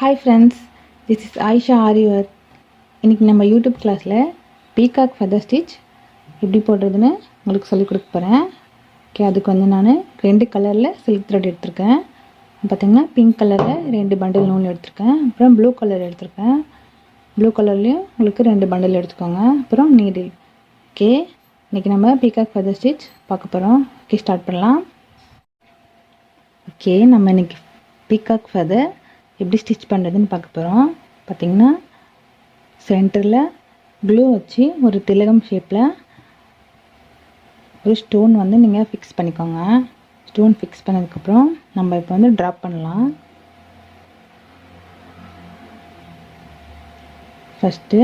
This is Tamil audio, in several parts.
Hi friends, this is Aisha Ariwar. இன்னைக்கு நம்ம யூடியூப் கிளாஸில் பீகாக் ஃபெதர் ஸ்டிச் எப்படி போடுறதுன்னு உங்களுக்கு சொல்லிக் கொடுக்க போகிறேன். ஓகே, அதுக்கு நான் 2 கலரில் சில்க் த்ரெட் எடுத்திருக்கேன். பார்த்திங்கன்னா பிங்க் கலரில் 2 பண்டில் நூல் எடுத்திருக்கேன். அப்புறம் ப்ளூ கலர் எடுத்திருக்கேன். ப்ளூ கலர்லேயும் உங்களுக்கு 2 பண்டில் எடுத்துக்கோங்க. அப்புறம் நீடில். ஓகே, இன்றைக்கி நம்ம பீகாக் ஃபெதர் ஸ்டிச் பார்க்க போகிறோம். ஓகே, ஸ்டார்ட் பண்ணலாம். ஓகே, நம்ம இன்றைக்கி பீகாக் ஃபெதர் எப்படி ஸ்டிச் பண்ணுறதுன்னு பார்க்க போகிறோம். பார்த்திங்கன்னா சென்டரில் க்ளூ வச்சு ஒரு திலகம் ஷேப்பில் ஒரு ஸ்டோன் நீங்கள் ஃபிக்ஸ் பண்ணிக்கோங்க. ஸ்டோன் ஃபிக்ஸ் பண்ணதுக்கப்புறம் நம்ம இப்போ ட்ராப் பண்ணலாம். ஃபஸ்ட்டு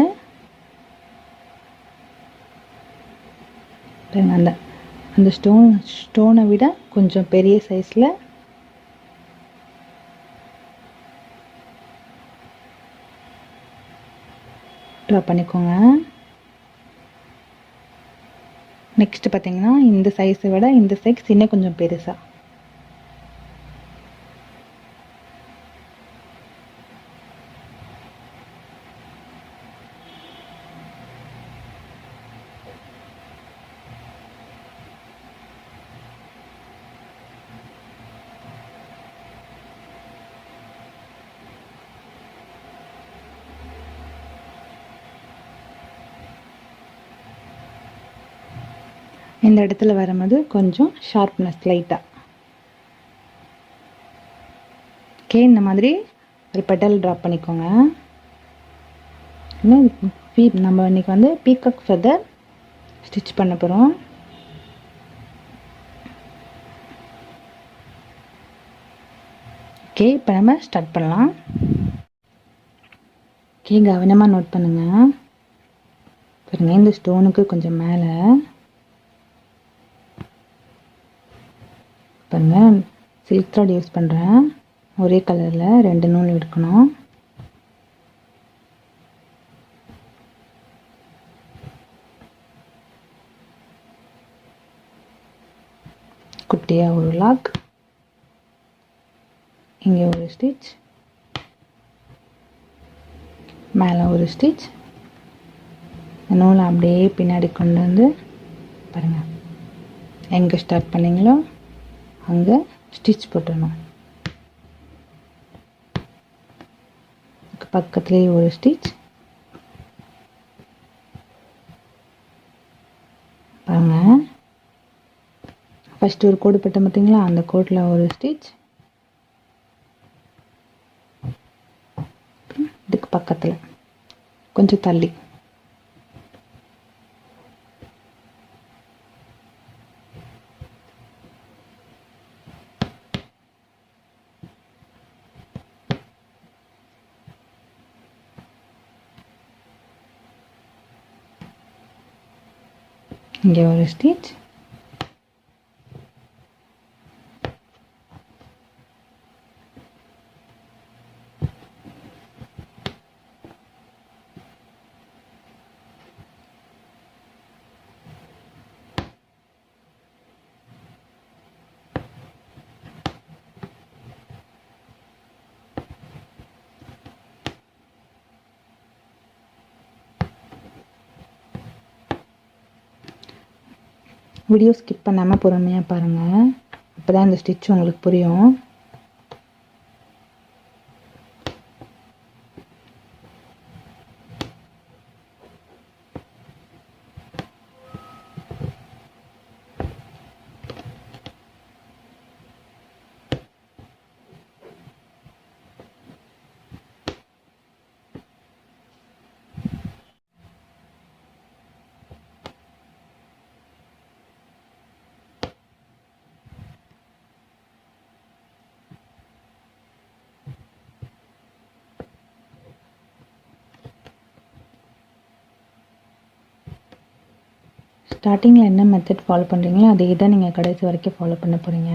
அந்த ஸ்டோனை விட கொஞ்சம் பெரிய சைஸில் ட்ரா பண்ணிக்கோங்க. நெக்ஸ்ட்டு பார்த்திங்கன்னா இந்த சைஸை விட இந்த சைஸ் இன்னும் கொஞ்சம் பெருசாக. இந்த இடத்துல வரும்போது கொஞ்சம் ஷார்ப்னஸ் லைட்டாக. ஓகே, இந்த மாதிரி ஒரு பெட்டல் ட்ராப் பண்ணிக்கோங்க. நம்ம இன்றைக்கி பீகாக் ஃபெதர் ஸ்டிச் பண்ண போகிறோம். ஓகே, இப்போ நம்ம ஸ்டார்ட் பண்ணலாம். ஓகே, கவனமாக நோட் பண்ணுங்கள். பாருங்கள், இந்த ஸ்டோனுக்கு கொஞ்சம் மேலே பாருங்கள், சில்க் த்ரெட் யூஸ் பண்ணுறேன். ஒரே கலரில் 2 நூல் எடுக்கணும். குட்டியாக ஒரு லாக், இங்கே ஒரு ஸ்டிச், மேலே ஒரு ஸ்டிச். நூலை அப்படியே பின்னாடி கொண்டு வந்து பாருங்கள், எங்கே ஸ்டார்ட் பண்ணிங்களோ அங்கே ஸ்டிச் போட்டுடணும். பக்கத்துலேயே ஒரு ஸ்டிச். பாருங்கள், ஃபஸ்ட்டு ஒரு கோடு போட்டோம் பார்த்தீங்களா, அந்த கோட்டில் ஒரு ஸ்டிச். இதுக்கு பக்கத்தில் கொஞ்சம் தள்ளி இங்கே ஒரு ஸ்டிச். வீடியோ ஸ்கிப் பண்ணாமல் பொறுமையாக பாருங்கள், அப்போ தான் இந்த ஸ்டிச் உங்களுக்கு புரியும். ஸ்டார்டிங்கில் என்ன மெத்தட் ஃபாலோ பண்ணுறீங்களோ அதே தான் நீங்கள் கடைசி வரைக்கும் ஃபாலோ பண்ண போகிறீங்க.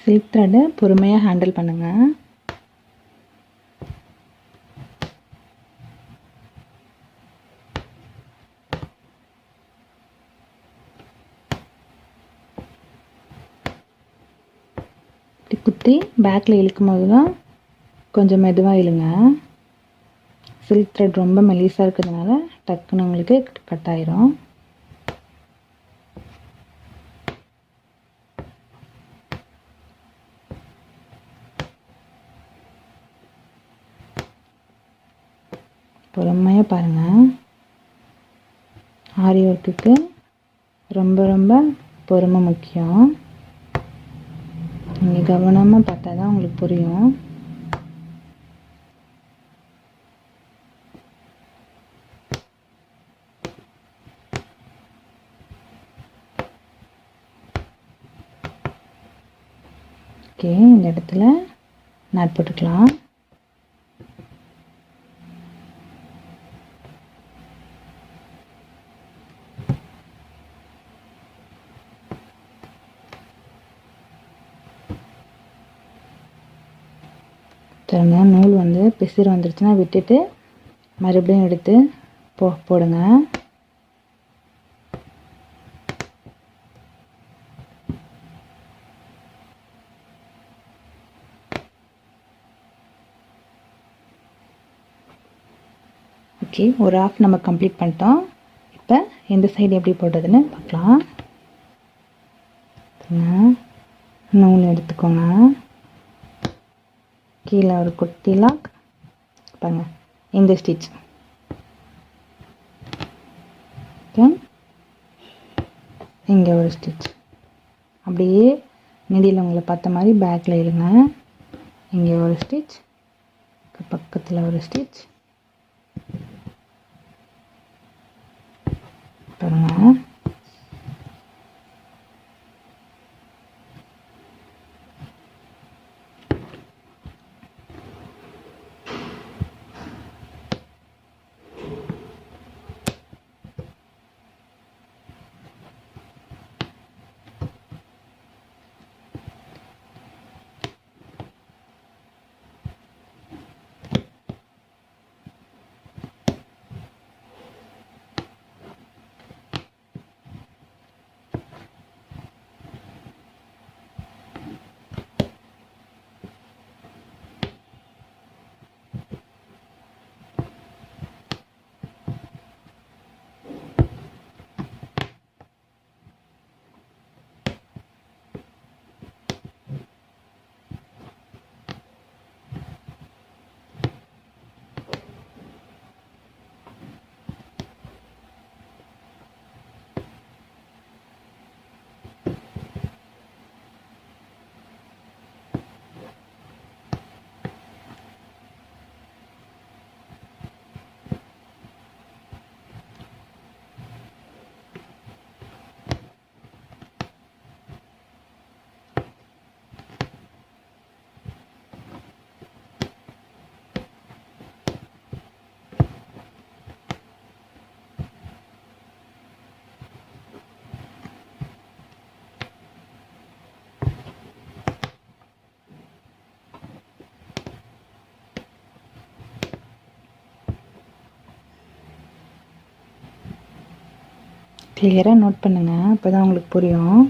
சில்க் த்ரெட்டை பொறுமையாக ஹேண்டில் பண்ணுங்கள். இப்படி குத்தி பேக்கில் இழுக்கும் போது தான் கொஞ்சம் மெதுவாக இழுங்க. சில்க் த்ரெட் ரொம்ப மெலிசாக இருக்கிறதுனால டக்குன்னு உங்களுக்கு கட் ஆயிரும். பொறுமையாக பாருங்கள். ஆரி ஒர்க்குக்கு ரொம்ப ரொம்ப பொறுமை முக்கியம். நீங்கள் கவனமாக பார்த்தா தான் உங்களுக்கு புரியும். ஓகே, இந்த இடத்துல நாட் போட்டுக்கலாம். பாருங்க, நூல் வந்து பிசிறு வந்துருச்சுன்னா விட்டுட்டு மறுபடியும் எடுத்து போடுங்க. ஓகே, ஒரு ஆஃப் நம்ம கம்ப்ளீட் பண்ணிட்டோம். இப்போ எந்த சைடு எப்படி போடுறதுன்னு பார்க்கலாம். நூல் எடுத்துக்கோங்க. கீழே ஒரு குட்டி லாக் பாருங்க, இந்த ஸ்டிச். ஓகே, இங்கே ஒரு ஸ்டிச். அப்படியே மிடில் உங்களை பார்த்த மாதிரி பேக்கில் இழுங்க. இங்கே ஒரு ஸ்டிச், பக்கத்தில் ஒரு ஸ்டிச். பாருங்க, கிளியராக நோட் பண்ணுங்கள், அப்போ தான் உங்களுக்கு புரியும்.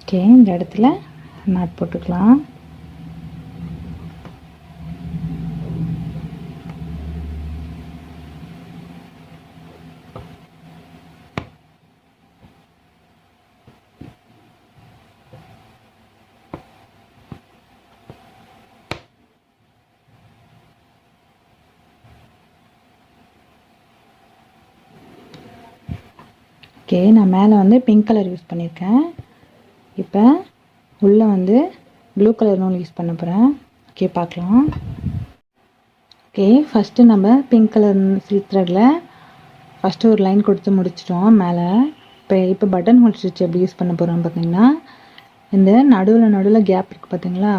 ஓகே, இந்த இடத்துல நாட் போட்டுக்கலாம். ஓகே, நான் மேலே வந்து பிங்க் கலர் யூஸ் பண்ணியிருக்கேன். இப்போ உள்ளே வந்து ப்ளூ கலர் நூல் யூஸ் பண்ண போகிறேன். ஓகே, பார்க்கலாம். ஓகே, ஃபஸ்ட்டு நம்ம பிங்க் கலர் சில்க் த்ரெட்டில் ஃபஸ்ட்டு ஒரு லைன் கொடுத்து முடிச்சிட்டோம் மேலே. இப்போ பட்டன் ஹோல் ஸ்டிச் எப்படி யூஸ் பண்ண போகிறோம் பார்த்தீங்கன்னா, இந்த நடுவில் கேப் இருக்குது பார்த்தீங்களா,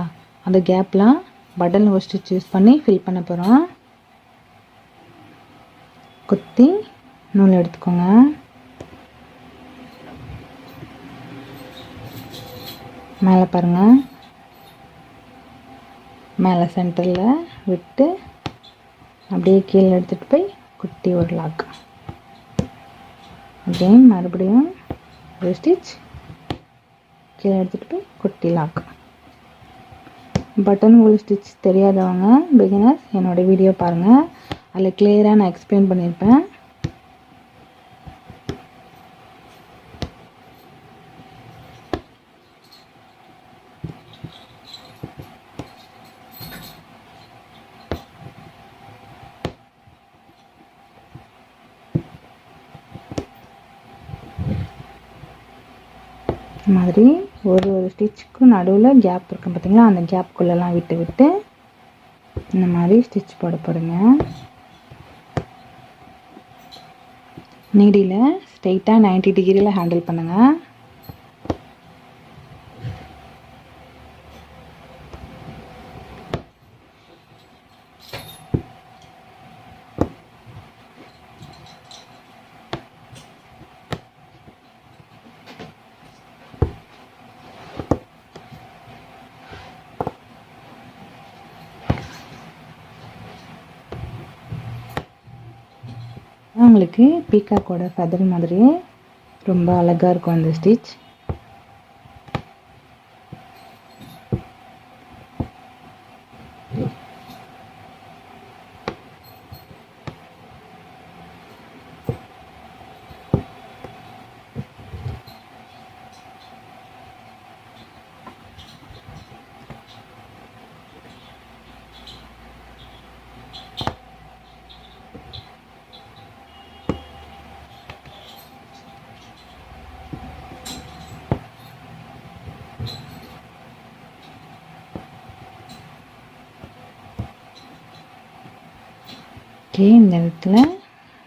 அந்த கேப்லாம் பட்டன் ஹோல் ஸ்டிச் யூஸ் பண்ணி ஃபில் பண்ண போகிறோம். குத்தி நூல் எடுத்துக்கோங்க. மேலே பாருங்கள், மேலே சென்டரில் விட்டு அப்படியே கீழே எடுத்துகிட்டு போய் குட்டி ஒரு லாக். அகைன் மறுபடியும் ஒரு ஸ்டிச், கீழே எடுத்துகிட்டு போய் குட்டி லாக். பட்டன் ஹோல் ஸ்டிச் தெரியாதவங்க பிகினர்ஸ் என்னோடய வீடியோ பாருங்கள், அதில் கிளியராக நான் எக்ஸ்பிளைன் பண்ணியிருப்பேன். மாதிரி ஒரு ஸ்டிச்சுக்கும் நடுவில் கேப் இருக்கும் பார்த்தீங்களா, அந்த கேப்புக்குள்ளெல்லாம் விட்டு விட்டு இந்த மாதிரி ஸ்டிச் போட போடுங்க. நீடியில் ஸ்ட்ரெயிட்டாக 90 டிகிரியில் ஹேண்டில் பண்ணுங்கள். உங்களுக்கு பீகாக்கோட ஃபெதர் மாதிரியே ரொம்ப அழகாக இருக்கும் அந்த ஸ்டிச். ஓகே, இந்த இடத்துல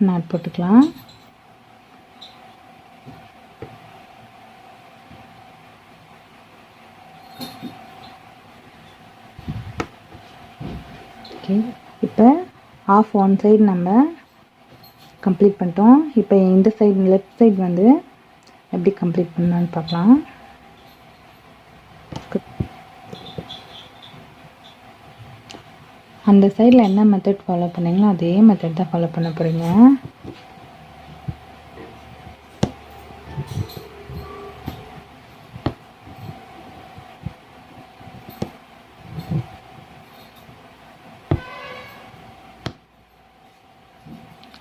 நாட் போட்டுக்கலாம். ஓகே, இப்போ ஆஃப் ஒன் சைடு நம்ம கம்ப்ளீட் பண்ணிட்டோம். இப்போ இந்த சைடு லெஃப்ட் சைடு வந்து எப்படி கம்ப்ளீட் பண்ணலான்னு பார்க்கலாம். அந்த சைடில் என்ன மெத்தட் ஃபாலோ பண்ணீங்களோ அதே மெத்தட் தான் ஃபாலோ பண்ண போகிறீங்க.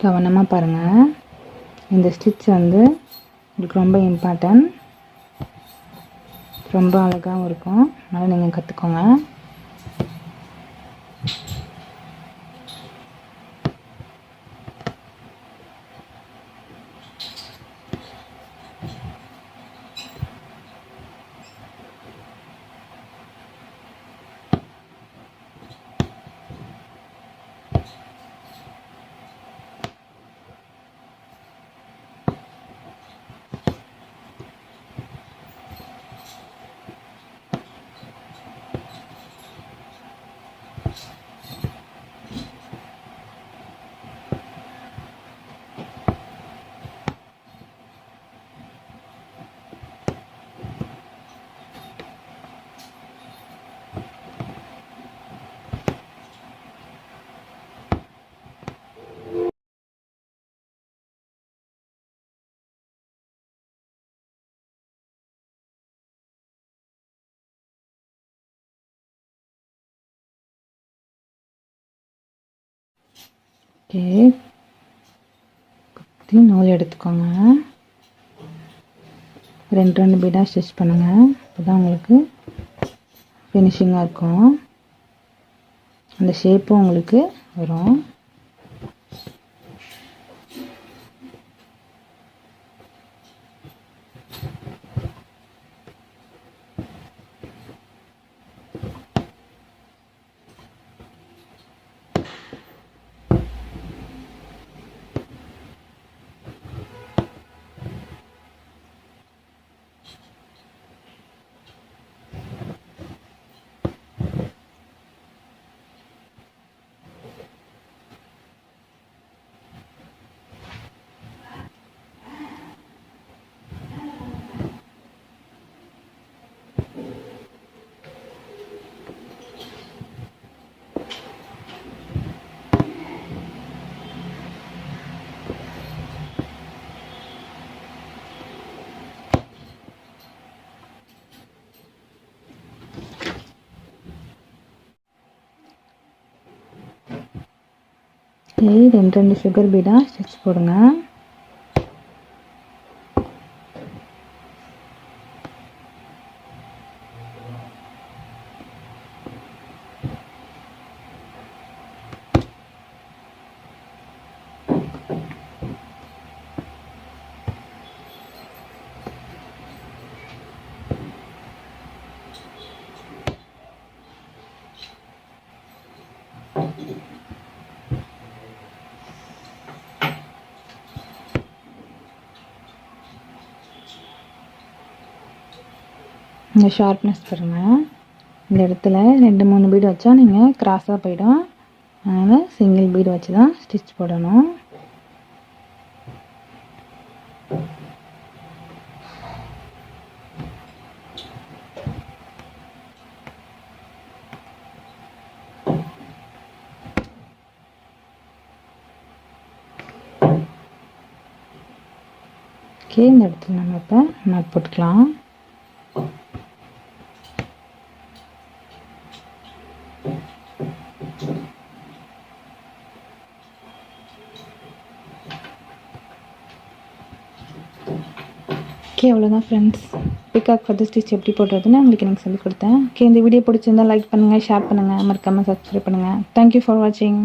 கவனமாக பாருங்கள், இந்த ஸ்டிச் வந்து உங்களுக்கு ரொம்ப இம்பார்ட்டன்ட், ரொம்ப அழகாகவும் இருக்கும், அதனால் நீங்கள் கற்றுக்கோங்க. ஓகே, நூல் எடுத்துக்கோங்க. 2 பீடாக ஸ்டிச் பண்ணுங்கள். அப்போ தான் உங்களுக்கு ஃபினிஷிங்காக இருக்கும். அந்த ஷேப்பும் உங்களுக்கு வரும். ஓகே, 2 சுகர் பீடாக ஸ்டிச் போடுங்க. இந்த ஷார்ப்னஸ் பாருங்கள். இந்த இடத்துல 2-3 பீடு வச்சா நீங்கள் கிராஸாக போயிடும். அதனால் சிங்கிள் பீடு வச்சு தான் ஸ்டிச் போடணும். ஓகே, இந்த இடத்துல நம்ம இப்போ நாட் போட்டுக்கலாம். ஓகே, அவ்வளோதான் ஃப்ரெண்ட்ஸ். பீகாக் ஃபெதர் ஸ்டிச் எப்படி போடுறதுன்னு உங்களுக்கு எனக்கு சொல்லிக் கொடுத்தேன். ஓகே, இந்த வீடியோ பிடிச்சிருந்தால் லைக் பண்ணுங்கள், ஷேர் பண்ணுங்கள், மறக்காமல் சப்ஸ்கிரைப் பண்ணுங்கள். தேங்க்யூ ஃபார் வாட்சிங்.